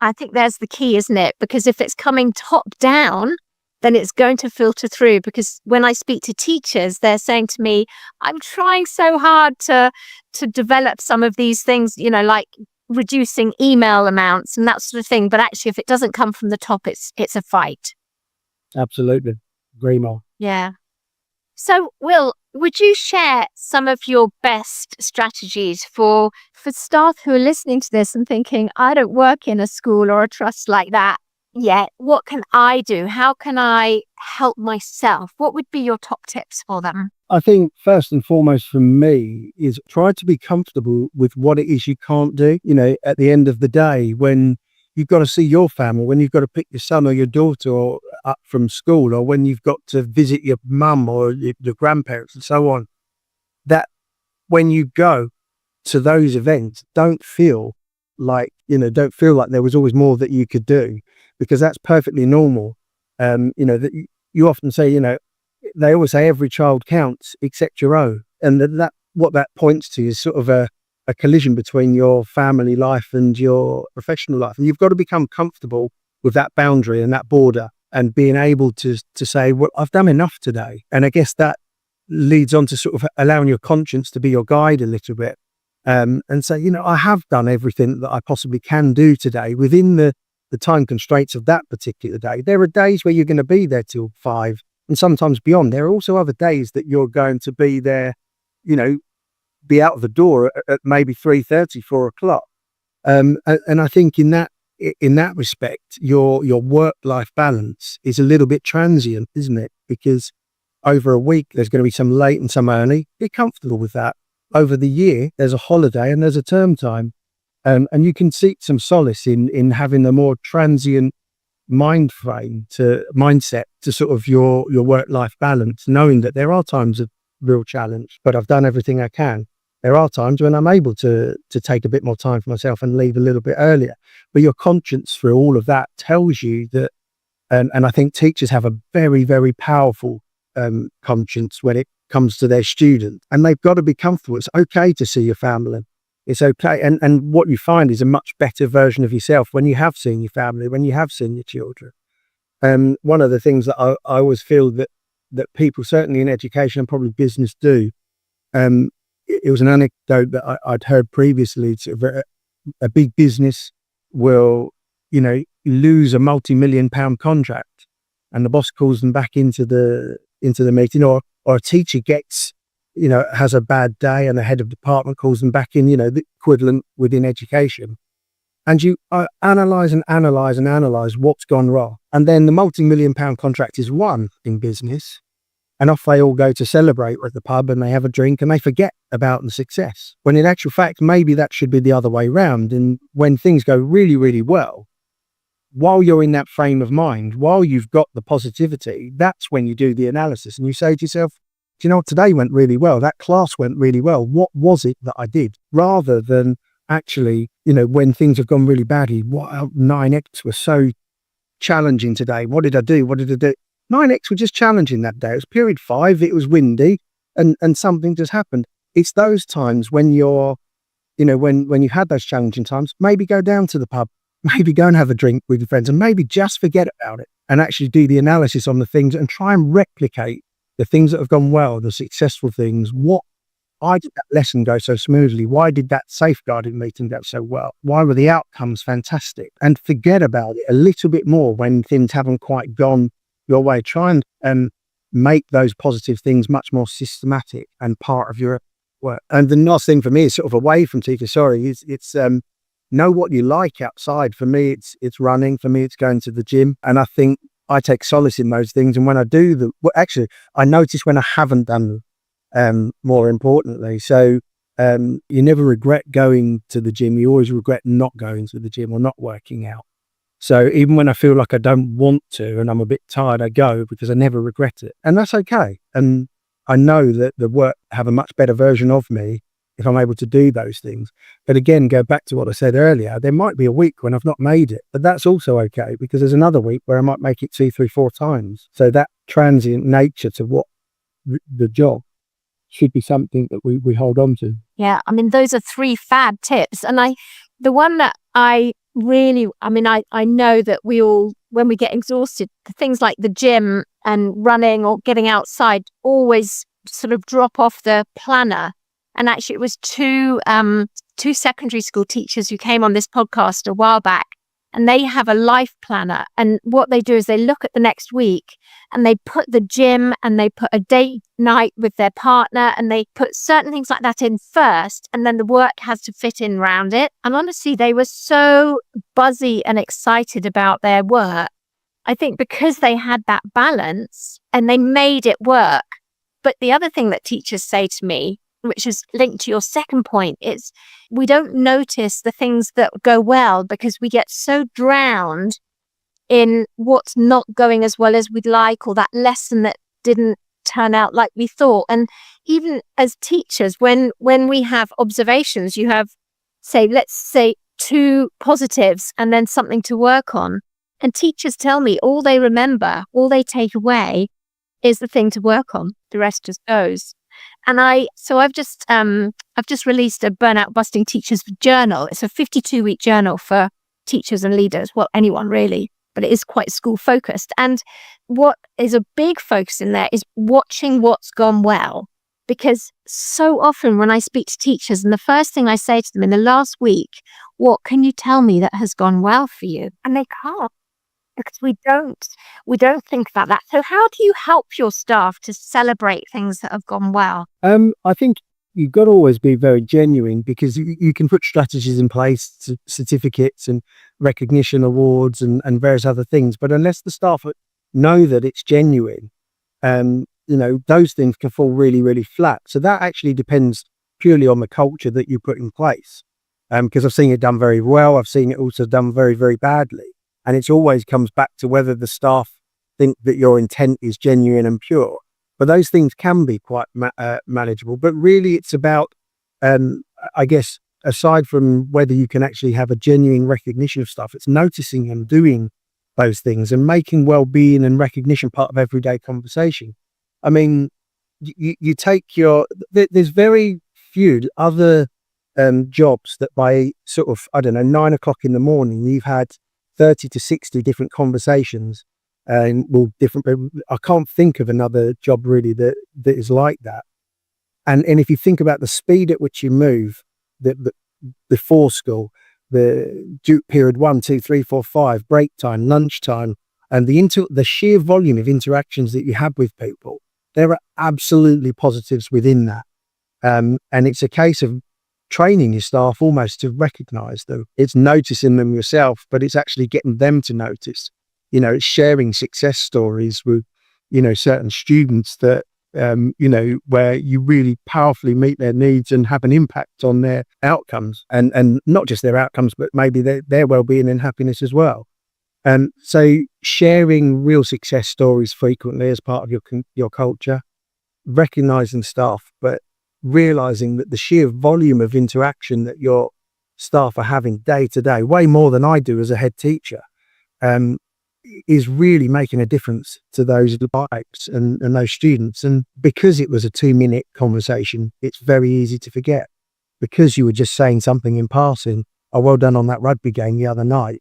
I think there's the key, isn't it? Because if it's coming top down, then it's going to filter through. Because when I speak to teachers, they're saying to me, I'm trying so hard to develop some of these things, like reducing email amounts and that sort of thing. But actually, if it doesn't come from the top, it's a fight. Absolutely. Agree more. Yeah. So, Will, would you share some of your best strategies for staff who are listening to this and thinking, I don't work in a school or a trust like that yet. What can I do? How can I help myself? What would be your top tips for them? I think first and foremost for me is try to be comfortable with what it is you can't do. At the end of the day, when you've got to see your family, when you've got to pick your son or your daughter up from school, or when you've got to visit your mum or your grandparents and so on, that when you go to those events, don't feel like there was always more that you could do, because that's perfectly normal. That you often say, they always say every child counts except your own. And that what that points to is sort of a collision between your family life and your professional life. And you've got to become comfortable with that boundary and that border, and being able to say, well, I've done enough today. And I guess that leads on to sort of allowing your conscience to be your guide a little bit. And say, I have done everything that I possibly can do today within the time constraints of that particular day. There are days where you're going to be there till 5 and sometimes beyond. There are also other days that you're going to be there, be out of the door at maybe 3:30, 4 o'clock. And I think in that respect, your work-life balance is a little bit transient, isn't it? Because over a week, there's going to be some late and some early. Be comfortable with that. Over the year, there's a holiday and there's a term time. And you can seek some solace in having a more transient mindset to sort of your work-life balance, knowing that there are times of real challenge, but I've done everything I can. There are times when I'm able to take a bit more time for myself and leave a little bit earlier. But your conscience through all of that tells you that, and I think teachers have a very, very powerful conscience when it comes to their students, and they've got to be comfortable. It's okay to see your family. It's okay. And what you find is a much better version of yourself when you have seen your family, when you have seen your children. One of the things that I always feel that people, certainly in education and probably business, do, it was an anecdote that I'd heard previously. A big business will, lose a multi-million-pound contract, and the boss calls them back into the meeting, or a teacher gets, has a bad day and the head of department calls them back in, the equivalent within education. And you analyze what's gone wrong. And then the multi-million-pound contract is won in business, and off they all go to celebrate at the pub, and they have a drink and they forget about the success. When in actual fact, maybe that should be the other way around. And when things go really, really well, while you're in that frame of mind, while you've got the positivity, that's when you do the analysis and you say to yourself, do you know what, today went really well. That class went really well. What was it that I did? Rather than actually, when things have gone really badly, 9X was so challenging today. What did I do? 9X were just challenging that day. It was period 5. It was windy and something just happened. It's those times when you're, when you had those challenging times, maybe go down to the pub, maybe go and have a drink with your friends, and maybe just forget about it and actually do the analysis on the things and try and replicate the things that have gone well, the successful things. Why did that lesson go so smoothly? Why did that safeguarding meeting go so well? Why were the outcomes fantastic? And forget about it a little bit more when things haven't quite gone your way. Try and make those positive things much more systematic and part of your work. And the last thing for me is sort of away from teaching, it's know what you like outside. For me, it's running. For me, it's going to the gym. And I think I take solace in those things. And when I do actually, I notice when I haven't done them, more importantly. So you never regret going to the gym. You always regret not going to the gym or not working out. So even when I feel like I don't want to and I'm a bit tired, I go, because I never regret it. And that's okay. And I know that the work have a much better version of me if I'm able to do those things. But again, go back to what I said earlier, there might be a week when I've not made it, but that's also okay, because there's another week where I might make it 2, 3, 4 times. So that transient nature to what the job should be something that we hold on to. Yeah, I mean, those are 3 fab tips. And I The one that I know that we all, when we get exhausted, things like the gym and running or getting outside always sort of drop off the planner. And actually, it was two secondary school teachers who came on this podcast a while back, and they have a life planner. And what they do is they look at the next week and they put the gym and they put a date night with their partner and they put certain things like that in first. And then the work has to fit in around it. And honestly, they were so buzzy and excited about their work. I think because they had that balance and they made it work. But the other thing that teachers say to me, which is linked to your second point, is we don't notice the things that go well because we get so drowned in what's not going as well as we'd like, or that lesson that didn't turn out like we thought. And even as teachers, when we have observations, you have, let's say 2 positives and then something to work on. And teachers tell me all they remember, all they take away is the thing to work on. The rest just goes. And I've just released a Burnout Busting Teachers Journal. It's a 52-week journal for teachers and leaders. Well, anyone really, but it is quite school focused. And what is a big focus in there is watching what's gone well. Because so often when I speak to teachers, and the first thing I say to them in the last week, what can you tell me that has gone well for you? And they can't. Because we don't think about that. So how do you help your staff to celebrate things that have gone well? I think you've got to always be very genuine, because you can put strategies in place, certificates and recognition awards and various other things. But unless the staff know that it's genuine, those things can fall really, really flat. So that actually depends purely on the culture that you put in place. Because I've seen it done very well. I've seen it also done very, very badly. And it always comes back to whether the staff think that your intent is genuine and pure. But those things can be quite manageable. But really, it's about, I guess, aside from whether you can actually have a genuine recognition of stuff, it's noticing and doing those things and making well-being and recognition part of everyday conversation. I mean, you take there's very few other jobs that by sort of, 9 o'clock in the morning, you've had 30 to 60 different conversations and different people. I can't think of another job really that is like that. And if you think about the speed at which you move, before school, the period 1, 2, 3, 4, 5, break time, lunch time, and the sheer volume of interactions that you have with people, there are absolutely positives within that. And it's a case of training your staff almost to recognize them. It's noticing them yourself, but it's actually getting them to notice. It's sharing success stories with, certain students that, where you really powerfully meet their needs and have an impact on their outcomes, and not just their outcomes, but maybe their well-being and happiness as well. And so sharing real success stories frequently as part of your culture, recognizing staff, but realizing that the sheer volume of interaction that your staff are having day to day, way more than I do as a head teacher, is really making a difference to those lives and those students. And because it was a 2-minute conversation, it's very easy to forget, because you were just saying something in passing. Oh, well done on that rugby game the other night.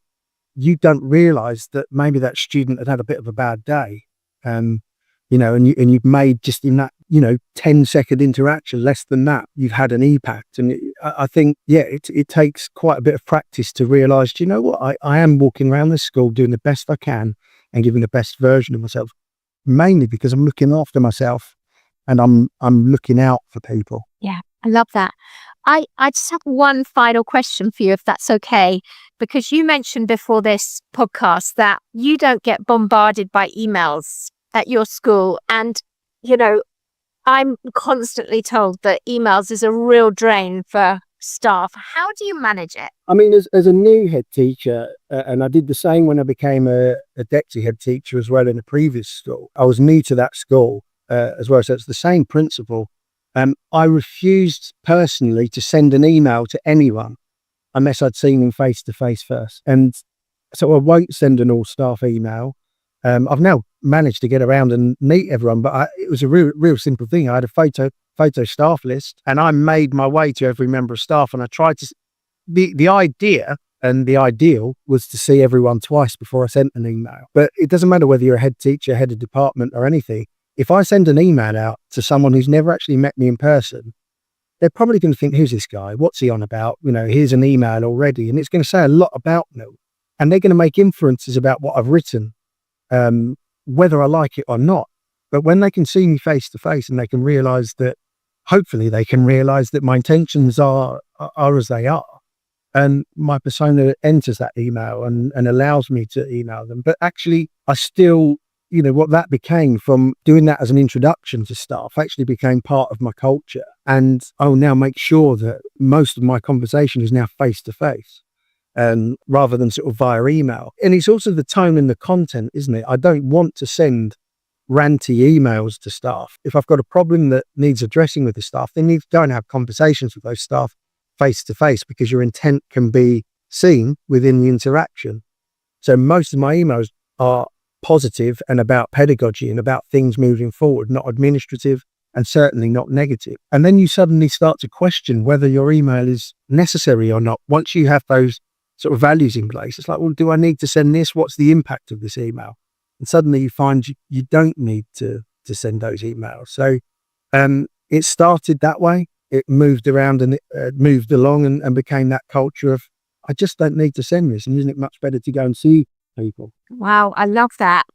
You don't realize that maybe that student had a bit of a bad day. And you've made just in that, 10-second interaction, less than that, you've had an impact. And I think, it takes quite a bit of practice to realize, do you know what? I am walking around this school doing the best I can and giving the best version of myself, mainly because I'm looking after myself and I'm looking out for people. Yeah, I love that. I just have one final question for you, if that's okay, because you mentioned before this podcast that you don't get bombarded by emails at your school. And, I'm constantly told that emails is a real drain for staff. How do you manage it? I mean, as a new head teacher, and I did the same when I became a deputy head teacher as well in a previous school. I was new to that school as well, so it's the same principle. I refused personally to send an email to anyone unless I'd seen them face to face first. And so I won't send an all staff email. I've now managed to get around and meet everyone, but it was a real simple thing. I had a photo staff list, and I made my way to every member of staff, and I tried to the idea and the ideal was to see everyone twice before I sent an email. But it doesn't matter whether you're a head teacher, head of department, or anything. If I send an email out to someone who's never actually met me in person, they're probably going to think, who's this guy? What's he on about? Here's an email already. And it's going to say a lot about me. And they're going to make inferences about what I've written, whether I like it or not. But when they can see me face to face and they can realize that, hopefully they can realize that my intentions are as they are. And my persona enters that email and allows me to email them. But actually, I still, what that became from doing that as an introduction to staff actually became part of my culture. And I'll now make sure that most of my conversation is now face to face, rather than sort of via email. And it's also the tone and the content, isn't it? I don't want to send ranty emails to staff. If I've got a problem that needs addressing with the staff, they need to go and have conversations with those staff face to face, because your intent can be seen within the interaction. So most of my emails are positive and about pedagogy and about things moving forward, not administrative, and certainly not negative. And then you suddenly start to question whether your email is necessary or not. Once you have those sort of values in place, it's like, well, do I need to send this? What's the impact of this email? And suddenly you find you don't need to send those emails. So it started that way. It moved around and it moved along and became that culture of, I just don't need to send this. And isn't it much better to go and see people? Wow, I love that.